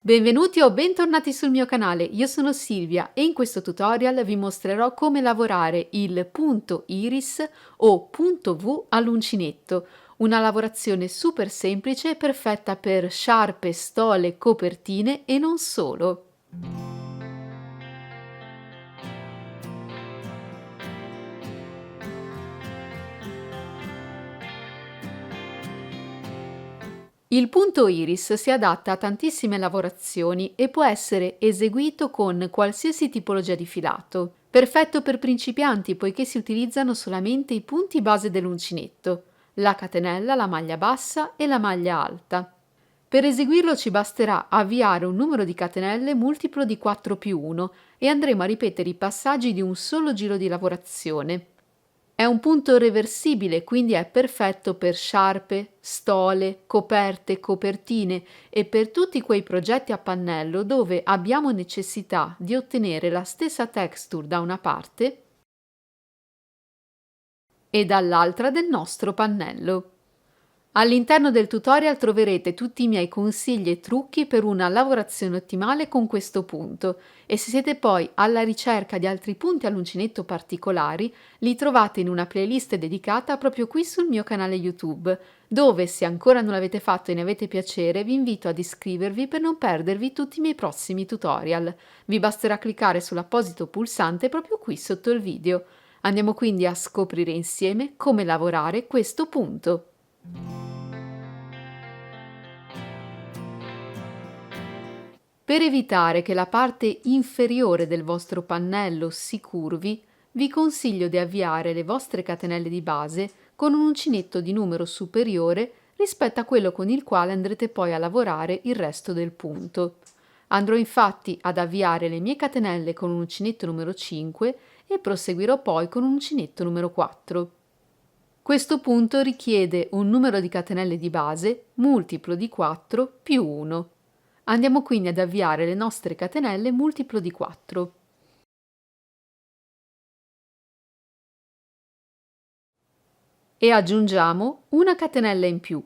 Benvenuti o bentornati sul mio canale, io sono Silvia e in questo tutorial vi mostrerò come lavorare il punto iris o punto V all'uncinetto, una lavorazione super semplice e perfetta per sciarpe, stole, copertine e non solo. Il punto iris si adatta a tantissime lavorazioni e può essere eseguito con qualsiasi tipologia di filato. Perfetto per principianti poiché si utilizzano solamente i punti base dell'uncinetto, la catenella, la maglia bassa e la maglia alta. Per eseguirlo ci basterà avviare un numero di catenelle multiplo di 4 più 1 e andremo a ripetere i passaggi di un solo giro di lavorazione. È un punto reversibile, quindi è perfetto per sciarpe, stole, coperte, copertine e per tutti quei progetti a pannello dove abbiamo necessità di ottenere la stessa texture da una parte e dall'altra del nostro pannello. All'interno del tutorial troverete tutti i miei consigli e trucchi per una lavorazione ottimale con questo punto e se siete poi alla ricerca di altri punti all'uncinetto particolari, li trovate in una playlist dedicata proprio qui sul mio canale YouTube, dove se ancora non l'avete fatto e ne avete piacere vi invito ad iscrivervi per non perdervi tutti i miei prossimi tutorial. Vi basterà cliccare sull'apposito pulsante proprio qui sotto il video. Andiamo quindi a scoprire insieme come lavorare questo punto. Per evitare che la parte inferiore del vostro pannello si curvi, vi consiglio di avviare le vostre catenelle di base con un uncinetto di numero superiore rispetto a quello con il quale andrete poi a lavorare il resto del punto. Andrò infatti ad avviare le mie catenelle con un uncinetto numero 5 e proseguirò poi con un uncinetto numero 4. Questo punto richiede un numero di catenelle di base multiplo di 4 più 1. Andiamo quindi ad avviare le nostre catenelle multiplo di 4 e aggiungiamo una catenella in più,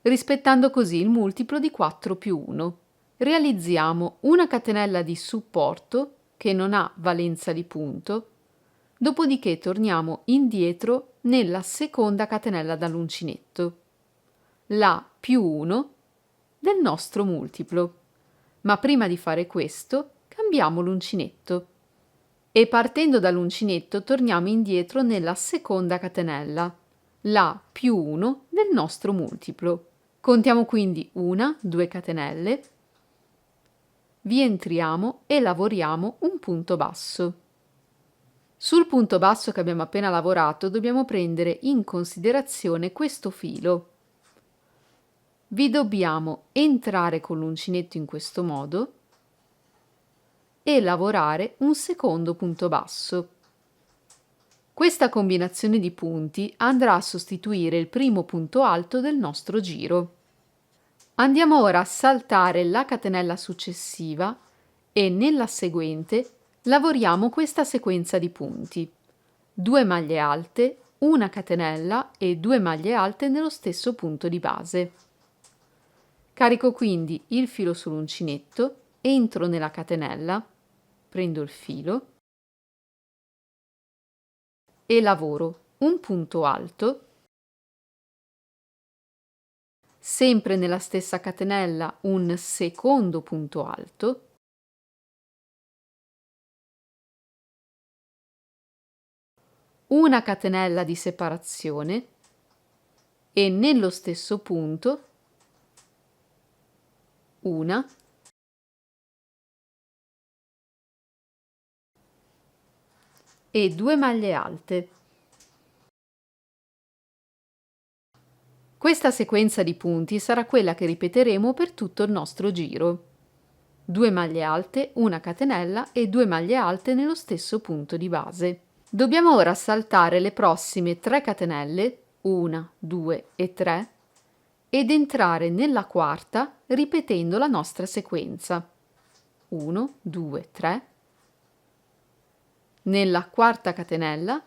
rispettando così il multiplo di 4 più 1. Realizziamo una catenella di supporto che non ha valenza di punto, dopodiché torniamo indietro nella seconda catenella dall'uncinetto, la più 1 del nostro multiplo. Ma prima di fare questo, cambiamo l'uncinetto e partendo dall'uncinetto torniamo indietro nella seconda catenella, la più 1 del nostro multiplo. Contiamo quindi 1, 2 catenelle, vi entriamo e lavoriamo un punto basso. Sul punto basso che abbiamo appena lavorato dobbiamo prendere in considerazione questo filo. Vi dobbiamo entrare con l'uncinetto in questo modo e lavorare un secondo punto basso. Questa combinazione di punti andrà a sostituire il primo punto alto del nostro giro. Andiamo ora a saltare la catenella successiva e nella seguente lavoriamo questa sequenza di punti. 2 maglie alte, una catenella e 2 maglie alte nello stesso punto di base. Carico quindi il filo sull'uncinetto, entro nella catenella, prendo il filo e lavoro un punto alto, sempre nella stessa catenella un secondo punto alto, una catenella di separazione e nello stesso punto una e 2 maglie alte. Questa sequenza di punti sarà quella che ripeteremo per tutto il nostro giro. 2 maglie alte, una catenella e 2 maglie alte nello stesso punto di base. Dobbiamo ora saltare le prossime 3 catenelle, 1, 2 e 3, ed entrare nella quarta ripetendo la nostra sequenza. 1, 2, 3. Nella quarta catenella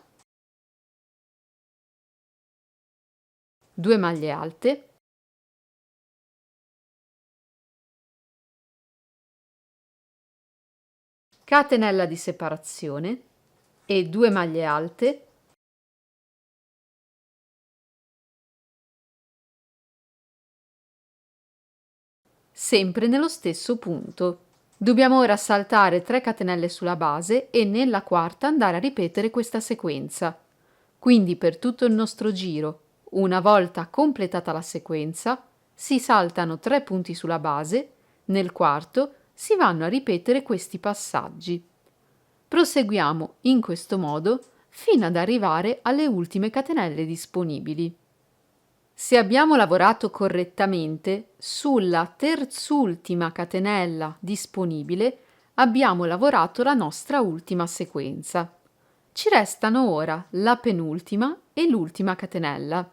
2 maglie alte, catenella di separazione e 2 maglie alte, sempre nello stesso punto. Dobbiamo ora saltare 3 catenelle sulla base e nella quarta andare a ripetere questa sequenza. Quindi per tutto il nostro giro, una volta completata la sequenza, si saltano 3 punti sulla base, nel quarto si vanno a ripetere questi passaggi. Proseguiamo in questo modo fino ad arrivare alle ultime catenelle disponibili. Se abbiamo lavorato correttamente, sulla terzultima catenella disponibile abbiamo lavorato la nostra ultima sequenza. Ci restano ora la penultima e l'ultima catenella.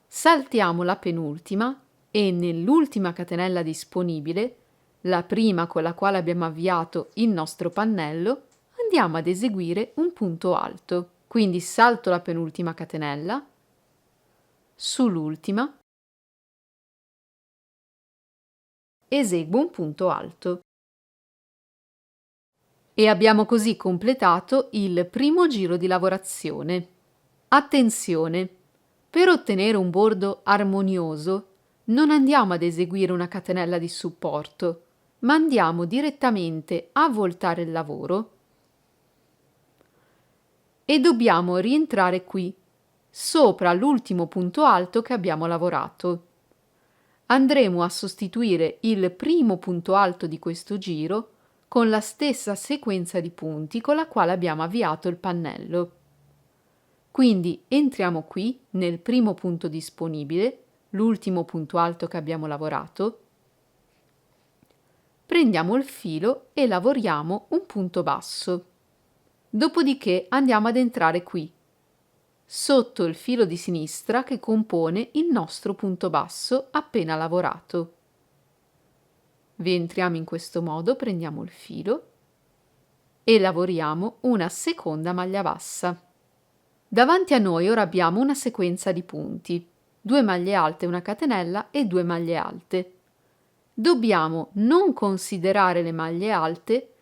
Saltiamo la penultima e nell'ultima catenella disponibile, la prima con la quale abbiamo avviato il nostro pannello, andiamo ad eseguire un punto alto. Quindi salto la penultima catenella, sull'ultima eseguo un punto alto. E abbiamo così completato il primo giro di lavorazione. Attenzione! Per ottenere un bordo armonioso non andiamo ad eseguire una catenella di supporto, ma andiamo direttamente a voltare il lavoro e dobbiamo rientrare qui, sopra l'ultimo punto alto che abbiamo lavorato. Andremo a sostituire il primo punto alto di questo giro con la stessa sequenza di punti con la quale abbiamo avviato il pannello. Quindi entriamo qui nel primo punto disponibile, l'ultimo punto alto che abbiamo lavorato, prendiamo il filo e lavoriamo un punto basso. Dopodiché andiamo ad entrare qui, sotto il filo di sinistra che compone il nostro punto basso appena lavorato. Vi entriamo in questo modo, prendiamo il filo e lavoriamo una seconda maglia bassa. Davanti a noi ora abbiamo una sequenza di punti, 2 maglie alte, una catenella e 2 maglie alte. Dobbiamo non considerare le maglie alte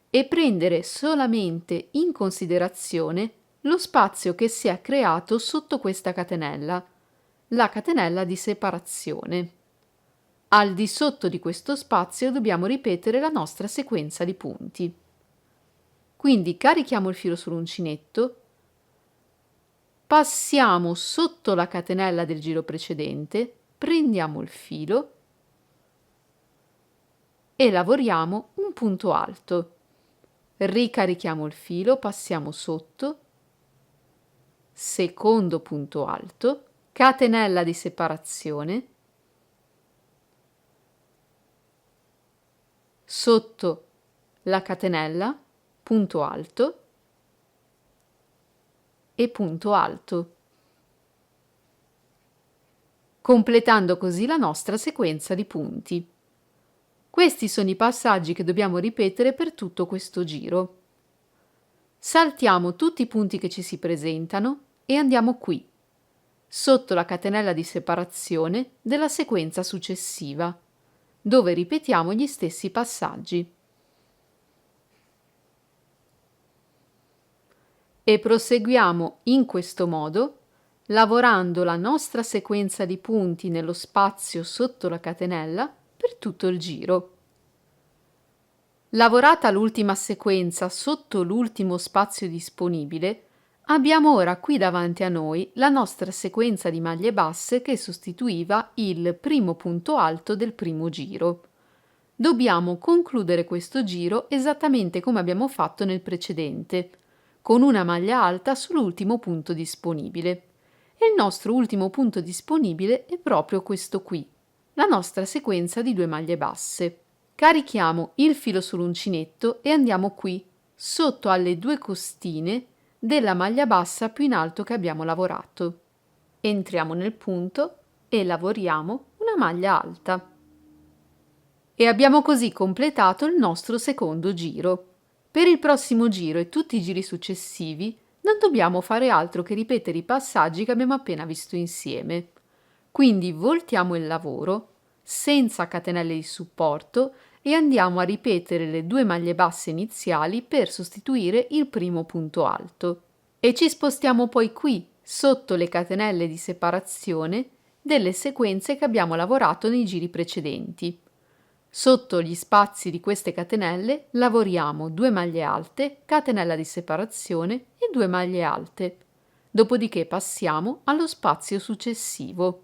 e prendere solamente in considerazione lo spazio che si è creato sotto questa catenella, la catenella di separazione. Al di sotto di questo spazio dobbiamo ripetere la nostra sequenza di punti. Quindi carichiamo il filo sull'uncinetto, passiamo sotto la catenella del giro precedente, prendiamo il filo e lavoriamo un punto alto. Ricarichiamo il filo, passiamo sotto, secondo punto alto, catenella di separazione, sotto la catenella, punto alto e punto alto, completando così la nostra sequenza di punti. Questi sono i passaggi che dobbiamo ripetere per tutto questo giro. Saltiamo tutti i punti che ci si presentano e andiamo qui, sotto la catenella di separazione della sequenza successiva, dove ripetiamo gli stessi passaggi. E proseguiamo in questo modo, lavorando la nostra sequenza di punti nello spazio sotto la catenella per tutto il giro. Lavorata l'ultima sequenza sotto l'ultimo spazio disponibile, abbiamo ora qui davanti a noi la nostra sequenza di maglie basse che sostituiva il primo punto alto del primo giro. Dobbiamo concludere questo giro esattamente come abbiamo fatto nel precedente, con una maglia alta sull'ultimo punto disponibile. E il nostro ultimo punto disponibile è proprio questo qui, la nostra sequenza di 2 maglie basse. Carichiamo il filo sull'uncinetto e andiamo qui, sotto alle 2 costine della maglia bassa più in alto che abbiamo lavorato. Entriamo nel punto e lavoriamo una maglia alta. E abbiamo così completato il nostro secondo giro. Per il prossimo giro e tutti i giri successivi non dobbiamo fare altro che ripetere i passaggi che abbiamo appena visto insieme. Quindi voltiamo il lavoro, senza catenelle di supporto e andiamo a ripetere le 2 maglie basse iniziali per sostituire il primo punto alto. E ci spostiamo poi qui, sotto le catenelle di separazione delle sequenze che abbiamo lavorato nei giri precedenti. Sotto gli spazi di queste catenelle lavoriamo 2 maglie alte, catenella di separazione e 2 maglie alte. Dopodiché passiamo allo spazio successivo.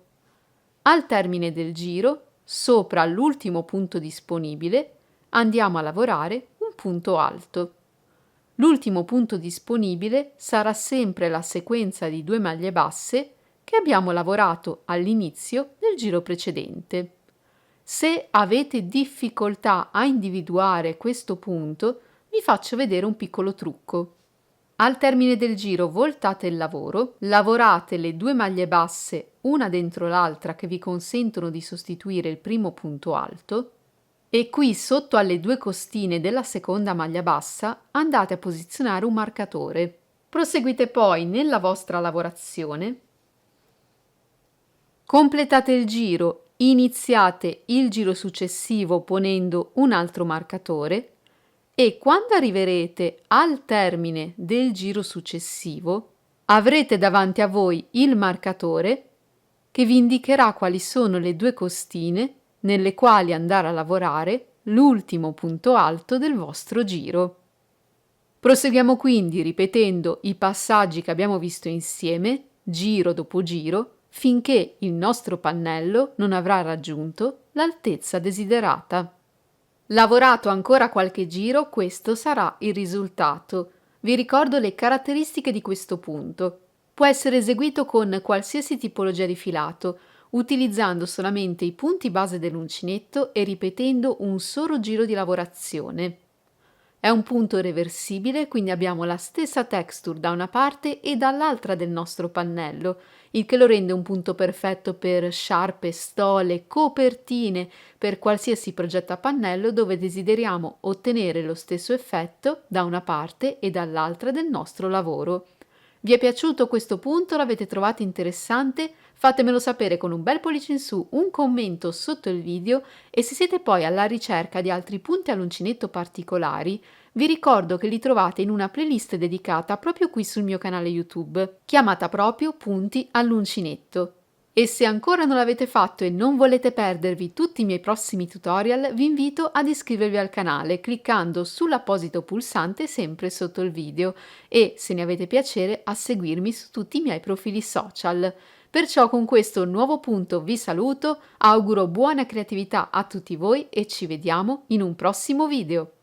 Al termine del giro, sopra l'ultimo punto disponibile, andiamo a lavorare un punto alto. L'ultimo punto disponibile sarà sempre la sequenza di 2 maglie basse che abbiamo lavorato all'inizio del giro precedente. Se avete difficoltà a individuare questo punto, vi faccio vedere un piccolo trucco. Al termine del giro voltate il lavoro, lavorate le 2 maglie basse una dentro l'altra che vi consentono di sostituire il primo punto alto e qui sotto alle 2 costine della seconda maglia bassa andate a posizionare un marcatore. Proseguite poi nella vostra lavorazione, completate il giro, iniziate il giro successivo ponendo un altro marcatore e quando arriverete al termine del giro successivo avrete davanti a voi il marcatore che vi indicherà quali sono le 2 costine nelle quali andare a lavorare l'ultimo punto alto del vostro giro. Proseguiamo quindi ripetendo i passaggi che abbiamo visto insieme, giro dopo giro, finché il nostro pannello non avrà raggiunto l'altezza desiderata. Lavorato ancora qualche giro, questo sarà il risultato. Vi ricordo le caratteristiche di questo punto. Può essere eseguito con qualsiasi tipologia di filato, utilizzando solamente i punti base dell'uncinetto e ripetendo un solo giro di lavorazione. È un punto reversibile, quindi abbiamo la stessa texture da una parte e dall'altra del nostro pannello, il che lo rende un punto perfetto per sciarpe, stole, copertine, per qualsiasi progetto a pannello dove desideriamo ottenere lo stesso effetto da una parte e dall'altra del nostro lavoro. Vi è piaciuto questo punto? L'avete trovato interessante? Fatemelo sapere con un bel pollice in su, un commento sotto il video e se siete poi alla ricerca di altri punti all'uncinetto particolari, vi ricordo che li trovate in una playlist dedicata proprio qui sul mio canale YouTube, chiamata proprio Punti all'uncinetto. E se ancora non l'avete fatto e non volete perdervi tutti i miei prossimi tutorial, vi invito ad iscrivervi al canale cliccando sull'apposito pulsante sempre sotto il video e, se ne avete piacere, a seguirmi su tutti i miei profili social. Perciò con questo nuovo punto vi saluto, auguro buona creatività a tutti voi e ci vediamo in un prossimo video.